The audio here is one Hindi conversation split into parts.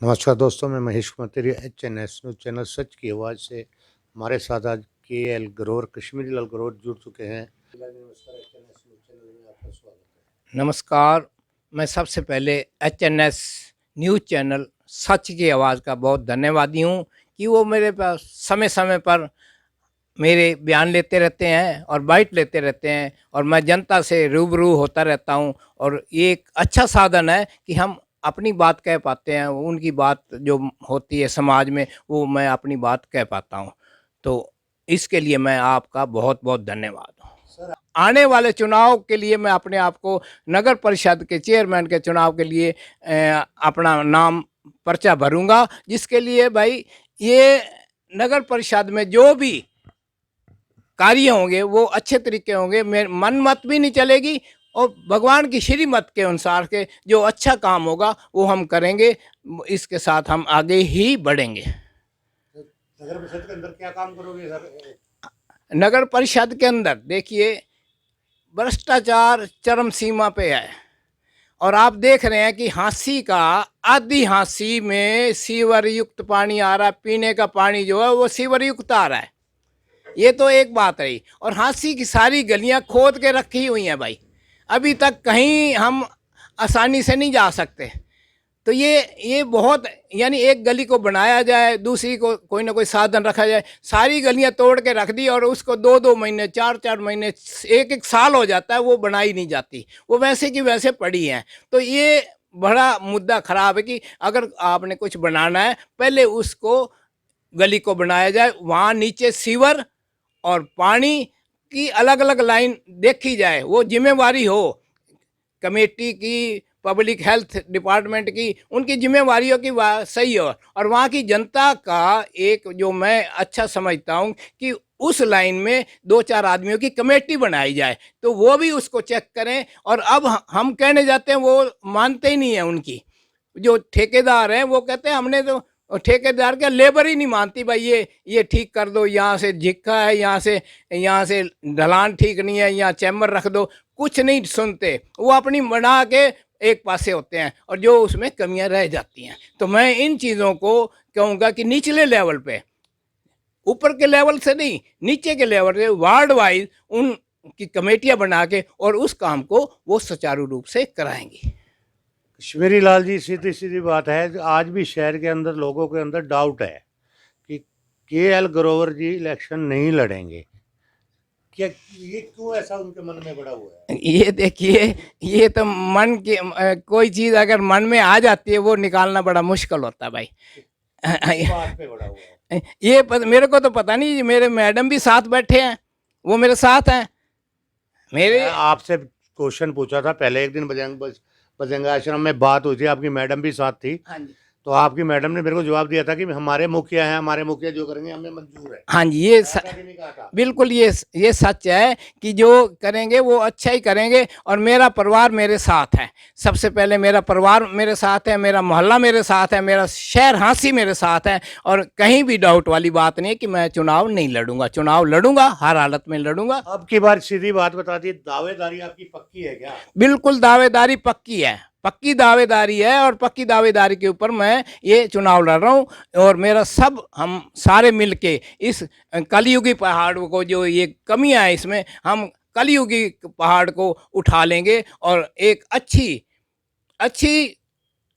नमस्कार दोस्तों, मैं महेश कुमार तेरी HNS न्यूज़ चैनल सच की आवाज़ से हमारे साथ आज KL ग्रोवर कश्मीरी लाल ग्रोवर जुड़ चुके हैं। नमस्कार, HNS न्यूज़ चैनल में आपका स्वागत है। नमस्कार। मैं सबसे पहले HNS न्यूज़ चैनल सच की आवाज़ का बहुत धन्यवादी हूँ कि वो मेरे पास समय समय पर मेरे बयान लेते रहते हैं और बाइट लेते रहते हैं और मैं जनता से रूबरू होता रहता हूँ। और ये एक अच्छा साधन है कि हम अपनी बात कह पाते हैं, उनकी बात जो होती है समाज में वो मैं अपनी बात कह पाता हूँ। तो इसके लिए मैं आपका बहुत बहुत धन्यवाद हूँ। आने वाले चुनाव के लिए मैं अपने आप को नगर परिषद के चेयरमैन के चुनाव के लिए अपना नाम पर्चा भरूंगा, जिसके लिए भाई ये नगर परिषद में जो भी कार्य होंगे वो अच्छे तरीके होंगे, मेरे मन मत भी नहीं चलेगी और भगवान की श्रीमत के अनुसार के जो अच्छा काम होगा वो हम करेंगे। इसके साथ हम आगे ही बढ़ेंगे। नगर परिषद के अंदर क्या काम करोगे सर? नगर परिषद के अंदर देखिए, भ्रष्टाचार चरम सीमा पे है और आप देख रहे हैं कि हांसी का आधी हांसी में सीवर युक्त पानी आ रहा है, पीने का पानी जो है वो सीवर युक्त आ रहा है। ये तो एक बात रही। और हांसी की सारी गलियां खोद के रखी हुई हैं भाई, अभी तक कहीं हम आसानी से नहीं जा सकते। तो ये बहुत, यानी एक गली को बनाया जाए, दूसरी को कोई ना कोई साधन रखा जाए, सारी गलियां तोड़ के रख दी और उसको 2-2 महीने 4-4 महीने 1-1 साल हो जाता है, वो बनाई नहीं जाती, वो वैसे की वैसे पड़ी हैं। तो ये बड़ा मुद्दा खराब है कि अगर आपने कुछ बनाना है पहले उसको गली को बनाया जाए, वहाँ नीचे सीवर और पानी की अलग अलग लाइन देखी जाए, वो जिम्मेवारी हो कमेटी की, पब्लिक हेल्थ डिपार्टमेंट की, उनकी जिम्मेवारियों की सही हो। और वहाँ की जनता का एक जो मैं अच्छा समझता हूँ कि उस लाइन में 2-4 आदमियों की कमेटी बनाई जाए, तो वो भी उसको चेक करें। और अब हम कहने जाते हैं वो मानते ही नहीं है, उनकी जो ठेकेदार हैं वो कहते हैं हमने तो, ठेकेदार क्या लेबर ही नहीं मानती भाई, ये ठीक कर दो, यहाँ से झिक्का है, यहाँ से ढलान ठीक नहीं है, यहाँ चैम्बर रख दो, कुछ नहीं सुनते। वो अपनी बना के एक पासे होते हैं और जो उसमें कमियां रह जाती हैं। तो मैं इन चीज़ों को कहूँगा कि निचले लेवल पे, ऊपर के लेवल से नहीं, नीचे के लेवल से वार्ड वाइज उन की कमेटियां बना के और उस काम को वो सुचारू रूप से कराएंगी। कश्मीरी लाल जी, सीधी सीधी बात है, आज भी शहर के अंदर लोगों के अंदर डाउट है कि KL ग्रोवर जी इलेक्शन नहीं लड़ेंगे। क्या ये क्यों ऐसा उनके मन में बड़ा हुआ है? ये देखिए, ये तो मन की कोई चीज़ अगर मन में आ जाती है वो निकालना बड़ा मुश्किल होता है भाई। किस बात पे बड़ा हुआ है? मेरे को तो पता नहीं, मेरे मैडम भी साथ बैठे हैं, वो मेरे साथ हैं मेरे। मैं आपसे क्वेश्चन पूछा था पहले, एक दिन बजरंग आश्रम में बात हुई थी, आपकी मैडम भी साथ थी। हाँ जी, तो आपकी मैडम ने मेरे को जवाब दिया था कि हमारे मुखिया हैं, हमारे मुखिया जो करेंगे हमें मंजूर है। हाँ जी, ऐसा भी नहीं कहा था। बिल्कुल ये सच है कि जो करेंगे वो अच्छा ही करेंगे। और मेरा परिवार मेरे साथ है, सबसे पहले मेरा परिवार मेरे साथ है, मेरा मोहल्ला मेरे साथ है, मेरा शहर हांसी मेरे साथ है। और कहीं भी डाउट वाली बात नहीं है कि मैं चुनाव नहीं लड़ूंगा, चुनाव लड़ूंगा, हर हालत में लड़ूंगा। अब की बार सीधी बात बता दी, दावेदारी आपकी पक्की है क्या? बिल्कुल दावेदारी पक्की है, पक्की दावेदारी है और पक्की दावेदारी के ऊपर मैं ये चुनाव लड़ रहा हूँ। और मेरा सब, हम सारे मिलके इस कलयुगी पहाड़ को, जो ये कमियां है इसमें, हम कलयुगी पहाड़ को उठा लेंगे और एक अच्छी अच्छी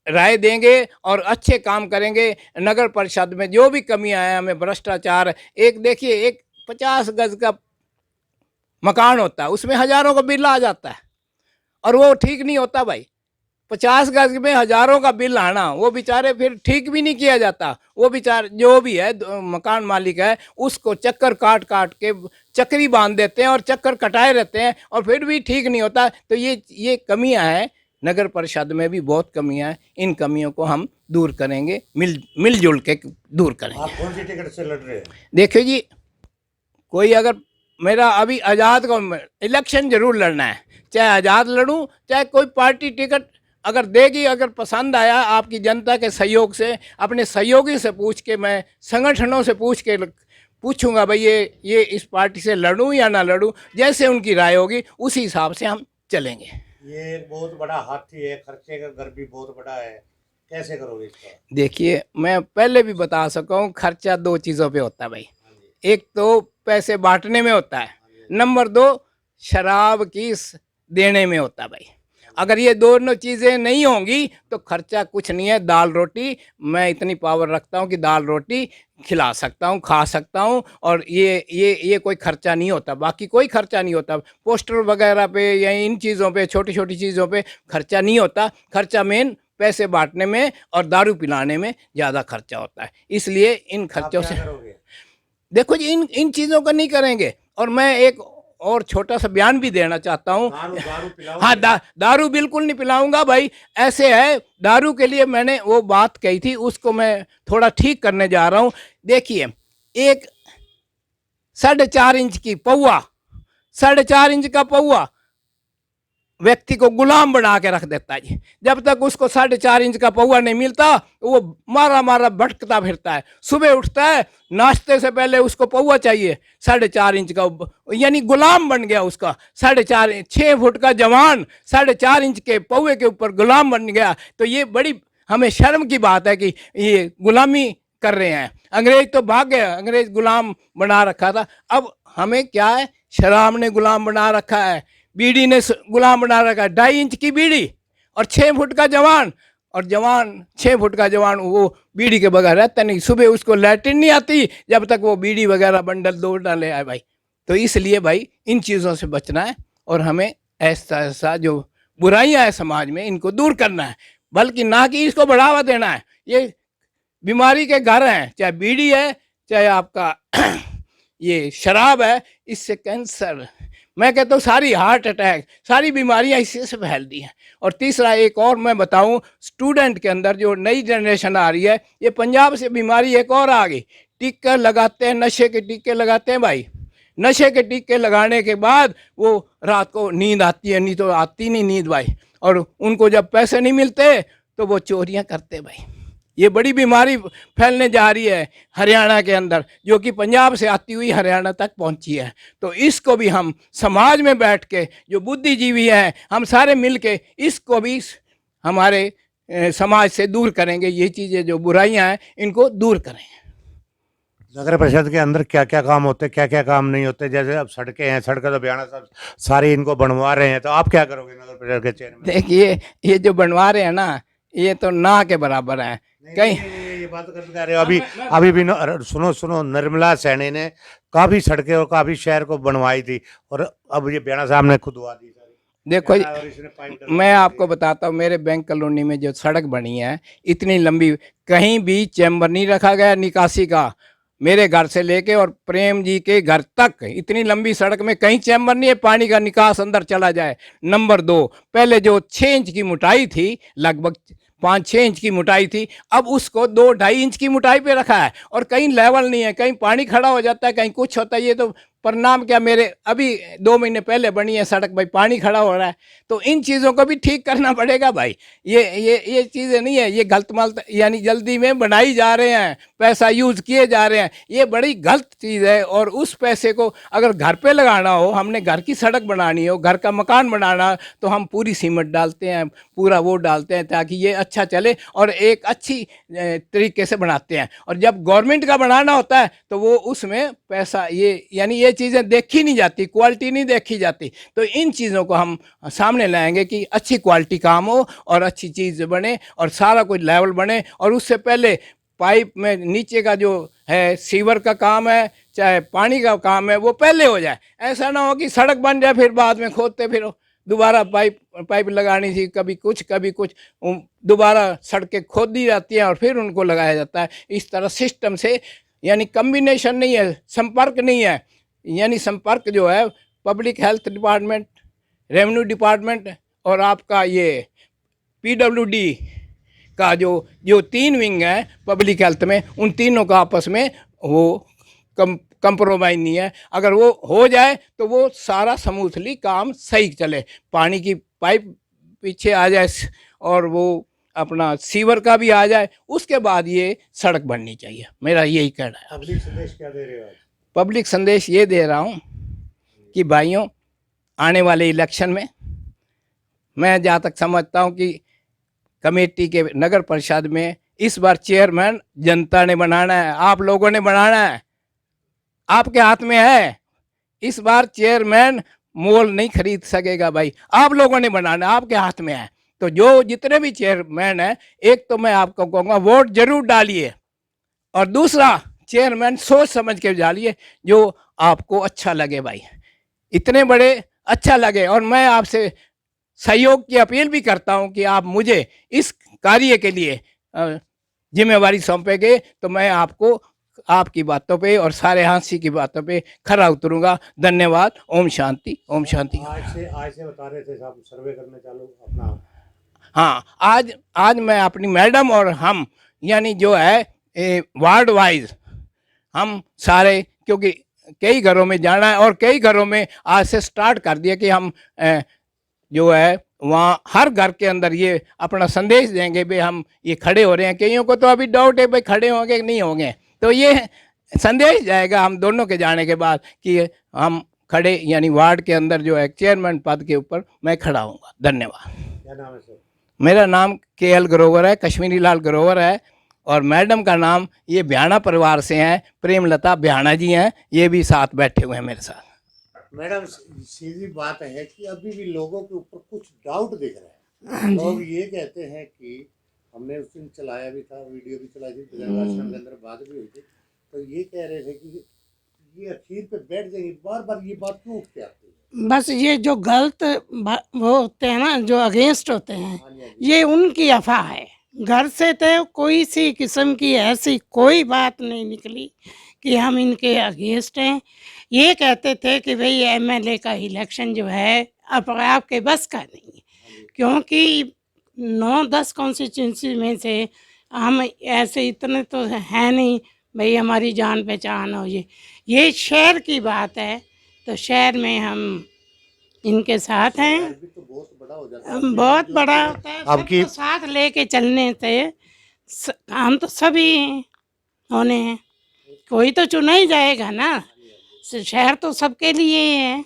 राय देंगे और अच्छे काम करेंगे। नगर परिषद में जो भी कमियां हैं, हमें भ्रष्टाचार, एक देखिए, एक 50 गज का मकान होता है उसमें हजारों का बिल आ जाता है और वो ठीक नहीं होता भाई। 50 गज में हजारों का बिल आना, वो बेचारे फिर ठीक भी नहीं किया जाता। वो बेचारे जो भी है मकान मालिक है, उसको चक्कर काट काट के चक्री बांध देते हैं और चक्कर कटाए रहते हैं और फिर भी ठीक नहीं होता। तो ये कमियां हैं, नगर परिषद में भी बहुत कमियां हैं। इन कमियों को हम दूर करेंगे, मिलजुल के दूर करेंगे। आप कौन सी टिकट से लड़ रहे हैं? देखिए जी, कोई अगर, मेरा अभी आज़ाद को इलेक्शन जरूर लड़ना है, चाहे आज़ाद लड़ूं चाहे कोई पार्टी टिकट अगर देगी, अगर पसंद आया आपकी जनता के सहयोग से, अपने सहयोगी से पूछ के, मैं संगठनों से पूछ के पूछूंगा भाई ये इस पार्टी से लड़ूं या ना लड़ूं, जैसे उनकी राय होगी उसी हिसाब से हम चलेंगे। ये एक बहुत बड़ा हाथी है, खर्चे का घर भी बहुत बड़ा है। कैसे करोगे इसका? देखिए, मैं पहले भी बता सका हूँ, खर्चा दो चीज़ों पे होता है भाई। एक तो पैसे बांटने में होता है, नंबर दो शराब की देने में होता है भाई। अगर ये दोनों चीज़ें नहीं होंगी तो खर्चा कुछ नहीं है। दाल रोटी, मैं इतनी पावर रखता हूँ कि दाल रोटी खिला सकता हूँ, खा सकता हूँ, और ये कोई खर्चा नहीं होता, बाकी कोई खर्चा नहीं होता। पोस्टर वगैरह पे या इन चीज़ों पे, छोटी छोटी चीज़ों पे खर्चा नहीं होता। खर्चा मेन पैसे बांटने में और दारू पिलाने में ज़्यादा खर्चा होता है। इसलिए इन आप खर्चों क्या से करोगे? देखो जी, इन इन चीज़ों का नहीं करेंगे। और मैं एक और छोटा सा बयान भी देना चाहता हूँ। दारू दारू पिलाओगे? हाँ, दारू बिल्कुल नहीं पिलाऊंगा भाई। ऐसे है, दारू के लिए मैंने वो बात कही थी, उसको मैं थोड़ा ठीक करने जा रहा हूँ। देखिए, एक 4.5 इंच की पौआ, 4.5 इंच का पौआ व्यक्ति को गुलाम बना के रख देता है। जब तक उसको 4.5 इंच का पौआ नहीं मिलता, वो मारा मारा भटकता फिरता है। सुबह उठता है, नाश्ते से पहले उसको पौआ चाहिए 4.5 इंच का, यानी गुलाम बन गया उसका। 6.5 फुट का जवान 4.5 इंच के पौए के ऊपर गुलाम बन गया। तो ये बड़ी हमें शर्म की बात है कि ये गुलामी कर रहे हैं। अंग्रेज तो भाग गया, अंग्रेज गुलाम बना रखा था। अब हमें क्या है, शराब ने गुलाम बना रखा है, बीड़ी ने गुलाम बना रखा है। 2.5 इंच की बीड़ी और 6 फुट का जवान, और जवान 6 फुट का जवान वो बीड़ी के बगैर रहता नहीं। सुबह उसको लैट्रिन नहीं आती जब तक वो बीड़ी वगैरह बंडल दो डाले आए भाई। तो इसलिए भाई इन चीज़ों से बचना है, और हमें ऐसा ऐसा जो बुराइयां हैं समाज में, इनको दूर करना है, बल्कि ना कि इसको बढ़ावा देना है। ये बीमारी के घर हैं, चाहे बीड़ी है, चाहे आपका ये शराब है। इससे कैंसर, मैं कहता हूँ सारी हार्ट अटैक, सारी बीमारियां इसी से फैलती हैं। और तीसरा एक और मैं बताऊं, स्टूडेंट के अंदर जो नई जनरेशन आ रही है, ये पंजाब से बीमारी एक और आ गई। टीके लगाते हैं, नशे के टीके लगाते हैं भाई। नशे के टीके लगाने के बाद वो रात को नींद आती है, नहीं तो आती नहीं नींद भाई। और उनको जब पैसे नहीं मिलते तो वो चोरियां करते भाई। ये बड़ी बीमारी फैलने जा रही है हरियाणा के अंदर, जो कि पंजाब से आती हुई हरियाणा तक पहुंची है। तो इसको भी हम समाज में बैठ के, जो बुद्धिजीवी हैं, हम सारे मिल के इसको भी हमारे समाज से दूर करेंगे। ये चीज़ें जो बुराइयां हैं, इनको दूर करें। नगर परिषद के अंदर क्या क्या काम होते हैं, क्या क्या काम नहीं होते? जैसे अब सड़कें हैं, सड़कें तो बयाना साहब सारी इनको बनवा रहे हैं, तो आप क्या करोगे नगर परिषद के चेयरमैन? देखिए, ये जो बनवा रहे हैं ना, ये तो ना के बराबर है कहीं। ये बात कर रहे हो अभी? अभी भी सुनो सुनो, निर्मला सैनी ने काफी सड़कें और काफी शहर को बनवाई थी, और अब ये बयाना साहब ने खुदवा दी सारी। देखो जी, और इसने पाइप डलवा मैं दी। आपको बताता हूँ, मेरे बैंक कॉलोनी में जो सड़क बनी है इतनी लंबी, कहीं भी चैम्बर नहीं रखा गया निकासी का। मेरे घर से लेके और प्रेम जी के घर तक इतनी लंबी सड़क में कहीं चैम्बर नहीं है, पानी का निकास अंदर चला जाए। नंबर दो, पहले जो 6 इंच की मोटाई थी, लगभग 5-6 इंच की मोटाई थी, अब उसको 2-2.5 इंच की मोटाई पे रखा है। और कहीं लेवल नहीं है, कहीं पानी खड़ा हो जाता है, कहीं कुछ होता है। ये तो परिणाम क्या, मेरे अभी 2 महीने पहले बनी है सड़क भाई, पानी खड़ा हो रहा है। तो इन चीज़ों को भी ठीक करना पड़ेगा भाई। ये चीज़ें नहीं है, ये गलत माल यानी जल्दी में बनाई जा रहे हैं, पैसा यूज़ किए जा रहे हैं, ये बड़ी गलत चीज़ है। और उस पैसे को अगर घर पे लगाना हो, हमने घर की सड़क बनानी हो, घर का मकान बनाना, तो हम पूरी सीमेंट डालते हैं, पूरा वो डालते हैं ताकि ये अच्छा चले, और एक अच्छी तरीके से बनाते हैं। और जब गवर्नमेंट का बनाना होता है तो वो उसमें पैसा, ये यानी ये चीज़ें देखी नहीं जाती, क्वालिटी नहीं देखी जाती। तो इन चीज़ों को हम सामने लाएंगे कि अच्छी क्वालिटी काम हो और अच्छी चीज़ बने और सारा कुछ लेवल बने। और उससे पहले पाइप में नीचे का जो है सीवर का काम है, चाहे पानी का काम है, वो पहले हो जाए। ऐसा ना हो कि सड़क बन जाए फिर बाद में खोदते फिरो, दोबारा पाइप लगानी थी, कभी कुछ दोबारा सड़कें खोद दी जाती हैं और फिर उनको लगाया जाता है। इस तरह सिस्टम से, यानी कम्बिनेशन नहीं है, संपर्क नहीं है। यानी संपर्क जो है, public health department, revenue department और आपका ये PWD का जो 3 विंग है पब्लिक हेल्थ में, उन तीनों का आपस में वो कंप्रोमाइज नहीं है। अगर वो हो जाए तो वो सारा स्मूथली काम सही चले, पानी की पाइप पीछे आ जाए और वो अपना सीवर का भी आ जाए, उसके बाद ये सड़क बननी चाहिए। मेरा यही कहना है। पब्लिक संदेश क्या दे रहे हो आज? पब्लिक संदेश ये दे रहा हूँ कि भाइयों, आने वाले इलेक्शन में मैं जहाँ तक समझता हूँ कि कमेटी के नगर परिषद में इस बार चेयरमैन जनता ने बनाना है, आप लोगों ने बनाना है, आपके हाथ में है। इस बार चेयरमैन मोल नहीं खरीद सकेगा भाई, आप लोगों ने बनाना, आपके हाथ में है। तो जो जितने भी चेयरमैन है, एक तो मैं आपको कहूँगा वोट जरूर डालिए, और दूसरा चेयरमैन सोच समझ के डालिए जो आपको अच्छा लगे भाई, इतने बड़े अच्छा लगे। और मैं आपसे सहयोग की अपील भी करता हूं कि आप मुझे इस कार्य के लिए जिम्मेवारी सौंपेंगे तो मैं आपको आपकी बातों पे और सारे हांसी की बातों पे खरा उतरूंगा। धन्यवाद। ओम शांति, ओम शांति। आज से बता रहे थे साहब सर्वे करने चालू अपना। हाँ, आज मैं अपनी मैडम और हम यानी जो है वार्ड वाइज हम सारे, क्योंकि कई घरों में जाना है और कई घरों में आज से स्टार्ट कर दिया कि हम जो है वहाँ हर घर के अंदर ये अपना संदेश देंगे भाई हम ये खड़े हो रहे हैं। कईयों को तो अभी डाउट है भाई खड़े होंगे कि नहीं होंगे, तो ये संदेश जाएगा हम दोनों के जाने के बाद कि हम खड़े यानी वार्ड के अंदर जो है चेयरमैन पद के ऊपर मैं खड़ा हूँगा। धन्यवाद। क्या नाम है सर? मेरा नाम KL ग्रोवर है, कश्मीरी लाल ग्रोवर है, और मैडम का नाम ये भ्याणा परिवार से हैं, प्रेमलता भ्याणा जी हैं, ये भी साथ बैठे हुए हैं मेरे साथ। मैडम सीधी बात है कि अभी भी लोगों के ऊपर कुछ डाउट दिख रहा है। लोग ये कहते हैं कि हमने उस दिन चलाया भी था, वीडियो भी चलाई थी, आश्रम के अंदर बात भी हुई थी, तो ये कह रहे थे कि ये अखीर पे बैठ जाएंगे। बार बार ये बात क्यों उठती आती है? बस ये जो गलत वो होते हैं ना, जो अगेंस्ट होते हैं, हाँ जी, हाँ जी। ये उनकी अफवाह है। घर से तो कोई सी किस्म की ऐसी कोई बात नहीं निकली कि हम इनके अगेंस्ट हैं। ये कहते थे कि भाई MLA का इलेक्शन जो है अब आपके बस का नहीं है, क्योंकि 9-10 कॉन्स्टिट्यूंसी में से हम ऐसे इतने तो हैं नहीं भाई हमारी जान पहचान हो। ये शहर की बात है, तो शहर में हम इनके साथ हैं। अभी तो बहुत बड़ा हो जाता है। बहुत बड़ा होता है, आपकी सबको साथ लेके चलने से हम तो सभी होने हैं, कोई तो चुना ही जाएगा ना। शहर तो सबके लिए है।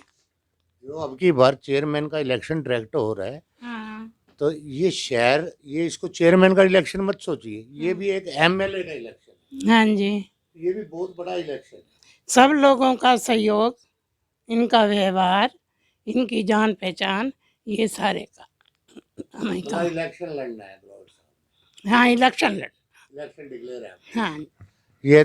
जो अब की बार चेयरमैन का इलेक्शन डायरेक्ट हो रहा है, हाँ, तो ये शहर, ये इसको चेयरमैन का इलेक्शन मत सोचिए, ये भी एक MLA का इलेक्शन है। हाँ जी, ये भी बहुत बड़ा इलेक्शन है। सब लोगों का सहयोग, इनका व्यवहार, इनकी जान पहचान, ये सारे का हमें तो का। इलेक्शन लड़ना है ब्रॉड साहब, हाँ, इलेक्शन इलेक्शन डिक्लेयर है। हाँ, ये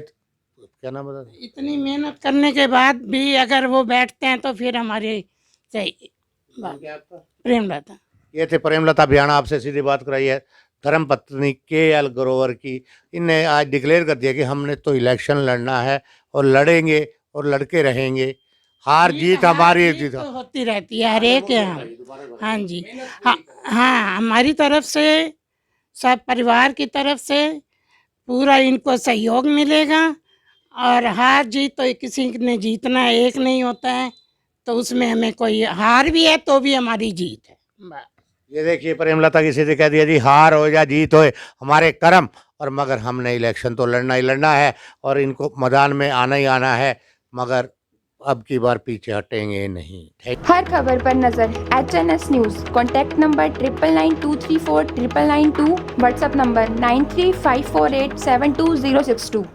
क्या नाम बता? इतनी मेहनत करने के बाद भी अगर वो बैठते हैं तो फिर हमारे चाहिए। क्या आपका? प्रेमलता। ये थे प्रेमलता भ्याणा, आपसे सीधी बात कराई है, धर्म पत्नी KL ग्रोवर की। इनने आज डिक्लेयर कर दिया कि हमने तो इलेक्शन लड़ना है और लड़ेंगे और लड़के रहेंगे। हार जीत हमारी जीत तो होती रहती है हर एक यहाँ। हाँ जी, हाँ, हमारी तरफ से, सब परिवार की तरफ से पूरा इनको सहयोग मिलेगा। और हार जीत तो किसी ने जीतना है, एक नहीं होता है, तो उसमें हमें कोई हार भी है तो भी हमारी जीत है। ये देखिए प्रेमलता की सीधे कह दिया जी, हार हो या जीत हो हमारे कर्म, और मगर हमने इलेक्शन तो लड़ना ही लड़ना है और इनको मैदान में आना ही आना है, मगर अब की बार पीछे हटेंगे नहीं। हर खबर पर नजर HNS news. Contact number 9992349992, WhatsApp number 9354872062।